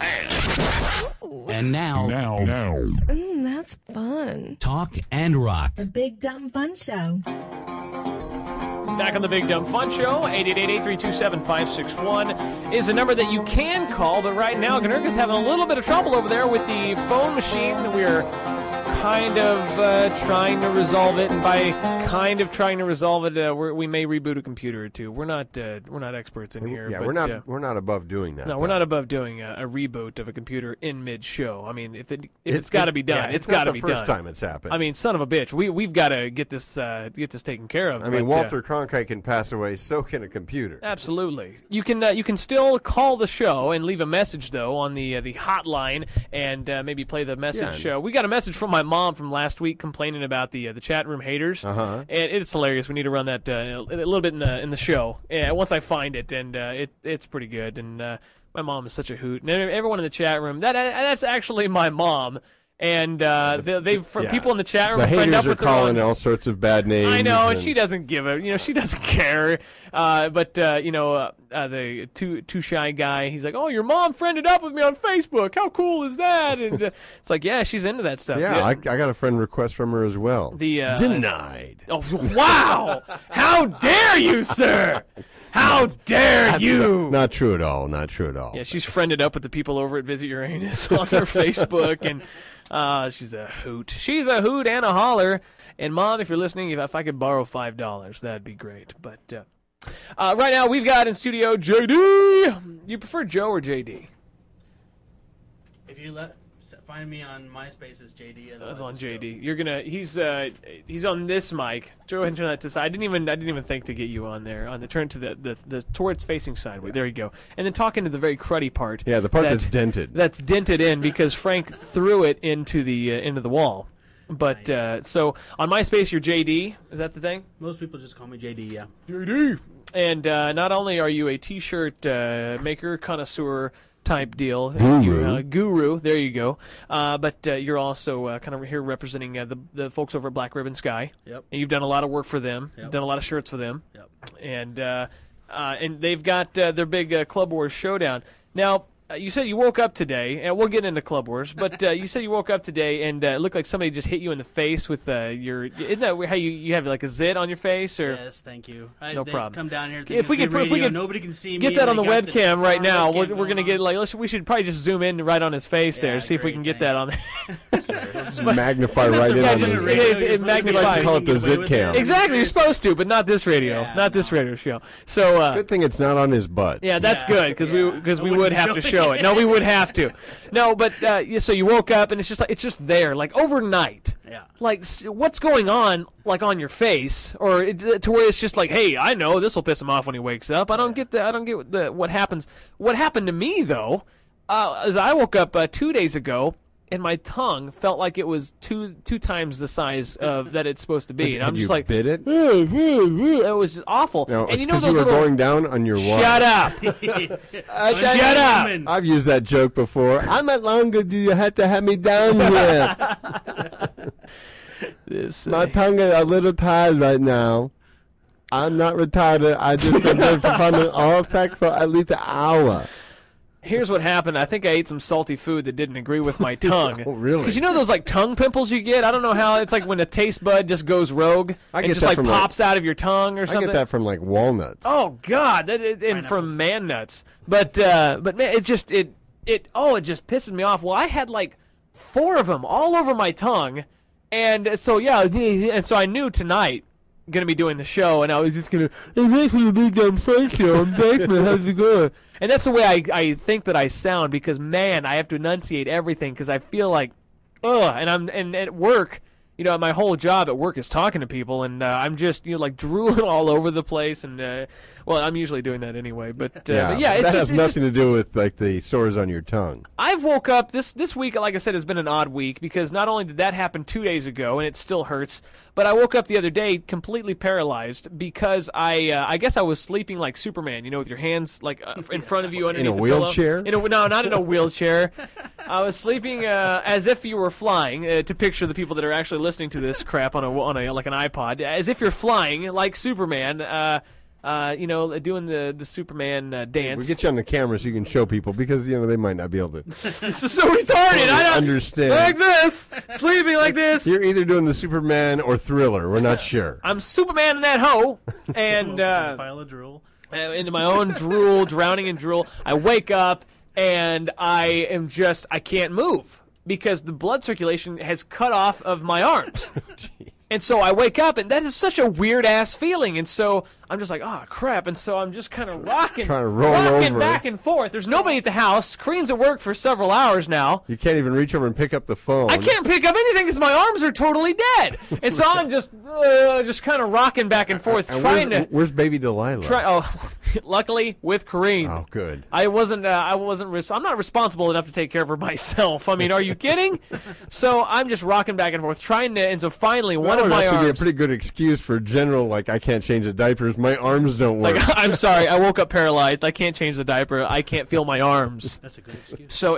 And now. That's fun. Talk and rock. The Big Dumb Fun Show. Back on the Big Dumb Fun Show, 888-832-7561 is a number that you can call, but right now, Gnurga's having a little bit of trouble over there with the phone machine. We're kind of trying to resolve it, and by kind of trying to resolve it, we may reboot a computer or two. We're not experts in here. Yeah, but, we're not above doing that. No, we're not above doing a reboot of a computer in mid-show. I mean, if it's got to be done, yeah, it's got to be done. It's not the first time it's happened. I mean, son of a bitch, we've got to get this taken care of. I mean, Walter Cronkite can pass away, so can a computer. Absolutely. You can still call the show and leave a message though on the hotline and maybe play the message. Yeah. We got a message from my mom from last week complaining about the chat room haters. Uh-huh. And it's hilarious. We need to run that a little bit in the show. Once I find it, and it's pretty good. And my mom is such a hoot. And everyone in the chat room, that's actually my mom. And people in the chat room the friend up haters with are calling all sorts of bad names. I know, and she doesn't give it. She doesn't care. The too shy guy, he's like, "Oh, your mom friended up with me on Facebook. How cool is that?" And it's like, yeah, she's into that stuff. Yeah, I got a friend request from her as well. Denied. Oh, wow! How dare you, sir? How dare you? Not true at all. Not true at all. Yeah, she's friended up with the people over at Visit Uranus on their Facebook, and she's a hoot. She's a hoot and a holler. And Mom, if you're listening, if I could borrow $5, that'd be great. But right now we've got in studio JD. You prefer Joe or JD? If you find me on MySpace as JD. That's on JD. You're gonna. He's on this mic. Go ahead and turn that to the side. I didn't even think to get you on there. On the turn to the towards facing sideway. There you go. And then talk into the very cruddy part. Yeah, the part that's dented. That's dented in because Frank threw it into the wall. But nice. So on MySpace, you're JD. Is that the thing? Most people just call me JD. Yeah. JD. And not only are you a T-shirt maker, connoisseur type deal, guru. There you go. But you're also kind of here representing the folks over at Black Ribbon Sky. Yep. And you've done a lot of work for them. Yep. You've done a lot of shirts for them. Yep. And they've got their big Club Wars showdown. Now, you said you woke up today, and we'll get into Club Wars, but you said you woke up today and it looked like somebody just hit you in the face with your... Isn't that how you have like a zit on your face? Or? Yes, thank you. No problem. Come down here. If we could, nobody can see me. Get that on the webcam right now. We're going to get we should probably just zoom in right on his face there, see if we can get that on there. Magnify right in on this. It magnifies. Like to call it the zit cam. Exactly, you're supposed to, but not this radio. This radio show. So good thing it's not on his butt. Yeah, that's good because we would have to show it. No, we would have to. No, but so you woke up and it's just there, like overnight. Yeah. Like what's going on, like on your face, or to where it's just like, hey, I know this will piss him off when he wakes up. I don't get that. I don't get what happens. What happened to me though, is I woke up 2 days ago. And my tongue felt like it was two times the size of that it's supposed to be, and I'm just like, bit it? It was just awful. No, and you know those you were going down on your wall. Shut up! Shut up! I've used that joke before. How much longer do you have to have me down here? My tongue is a little tired right now. I'm not retarded. I just been doing fun with all sex for at least an hour. Here's what happened. I think I ate some salty food that didn't agree with my tongue. Oh, really? Because you know those like tongue pimples you get? I don't know how. It's like when a taste bud just goes rogue and just like pops out of your tongue or something. I get that from like walnuts. Oh God, and from man nuts. But man, it just pisses me off. Well, I had like 4 of them all over my tongue, and so I knew tonight. Going to be doing the show, and I was just going to, thanks for the Big Dumb Fun Show. I'm Venkman. How's it going? And that's the way I think that I sound because, man, I have to enunciate everything because I feel like, and at work, my whole job at work is talking to people, and I'm just, like drooling all over the place, and, I'm usually doing that anyway, but that has nothing to do with, like, the sores on your tongue. I've woke up, this week, like I said, has been an odd week, because not only did that happen 2 days ago, and it still hurts, but I woke up the other day completely paralyzed, because I guess I was sleeping like Superman, with your hands, like, in front of you underneath the pillow. In a wheelchair? No, not in a wheelchair. I was sleeping as if you were flying, to picture the people that are actually listening to this crap on a like an iPod, as if you're flying like Superman, doing the Superman dance. We'll get you on the camera so you can show people because they might not be able to. This is so retarded. I don't understand. Like this, sleeping like this. You're either doing the Superman or Thriller. We're not sure. I'm Superman in that hoe, and pile of drool. Into my own drool, drowning in drool. I wake up and I can't move because the blood circulation has cut off of my arms. And so I wake up, and that is such a weird-ass feeling. And so I'm just like, oh, crap. And so I'm just kind of rocking back and forth. There's nobody at the house. Kareen's at work for several hours now. You can't even reach over and pick up the phone. I can't pick up anything because my arms are totally dead. And so I'm just kind of rocking back and forth, Where's baby Delilah? Luckily with Kareen. Oh, good. I'm not responsible enough to take care of her myself. I mean, are you kidding? So I'm just rocking back and forth, and so finally one of my arms. That would be a pretty good excuse for general, I can't change the diapers. My arms don't work. I'm sorry, I woke up paralyzed. I can't change the diaper. I can't feel my arms. That's a good excuse. So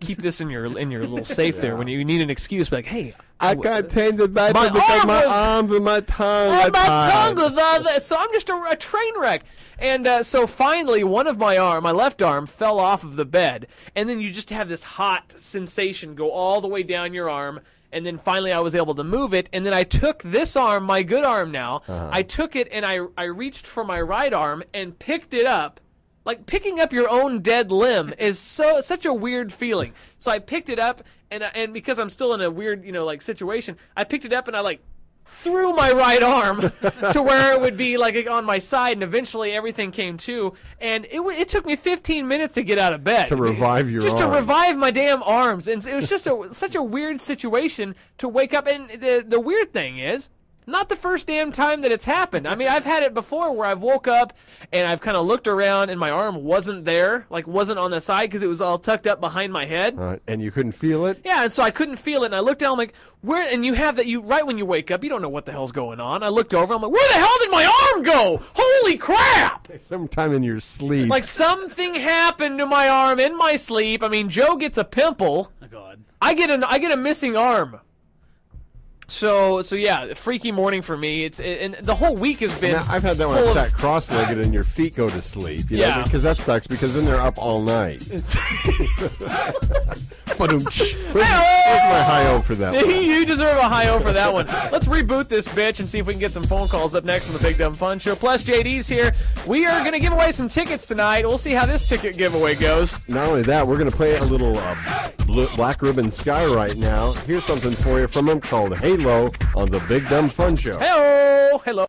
keep this in your little safe there. When you need an excuse, like, hey, I can't change the diaper because my arms and my tongue. And my tongue was on that. So I'm just a train wreck. And so finally, one of my left arm, fell off of the bed, and then you just have this hot sensation go all the way down your arm. And then finally I was able to move it, and then I took this arm, my good arm now, I took it and I reached for my right arm and picked it up. Like, picking up your own dead limb is such a weird feeling. So I picked it up, and because I'm still in a weird, situation, I picked it up and I, threw my right arm to where it would be on my side, and eventually everything came to, and it took me 15 minutes to get out of bed to revive your to revive my damn arms. And it was just such a weird situation to wake up. And the weird thing is, not the first damn time that it's happened. I mean, I've had it before where I've woke up and I've kind of looked around and my arm wasn't there, wasn't on the side because it was all tucked up behind my head. And you couldn't feel it? Yeah, and so I couldn't feel it, and I looked down, I'm like, where? And you have that, right when you wake up, you don't know what the hell's going on. I looked over, I'm like, where the hell did my arm go? Holy crap! Sometime in your sleep. Something happened to my arm in my sleep. I mean, Joe gets a pimple. Oh, God. I get a missing arm. So yeah, freaky morning for me. And the whole week has been. Now, I've had that when I sat cross-legged and your feet go to sleep. Because that sucks. Because then they're up all night. Where's my hi-oh for that one? You deserve a hi-oh for that one. Let's reboot this bitch and see if we can get some phone calls up next on the Big Dumb Fun Show. Plus, JD's here. We are going to give away some tickets tonight. We'll see how this ticket giveaway goes. Not only that, we're going to play a little Black Ribbon Sky right now. Here's something for you from him called Halo on the Big Dumb Fun Show. Hello.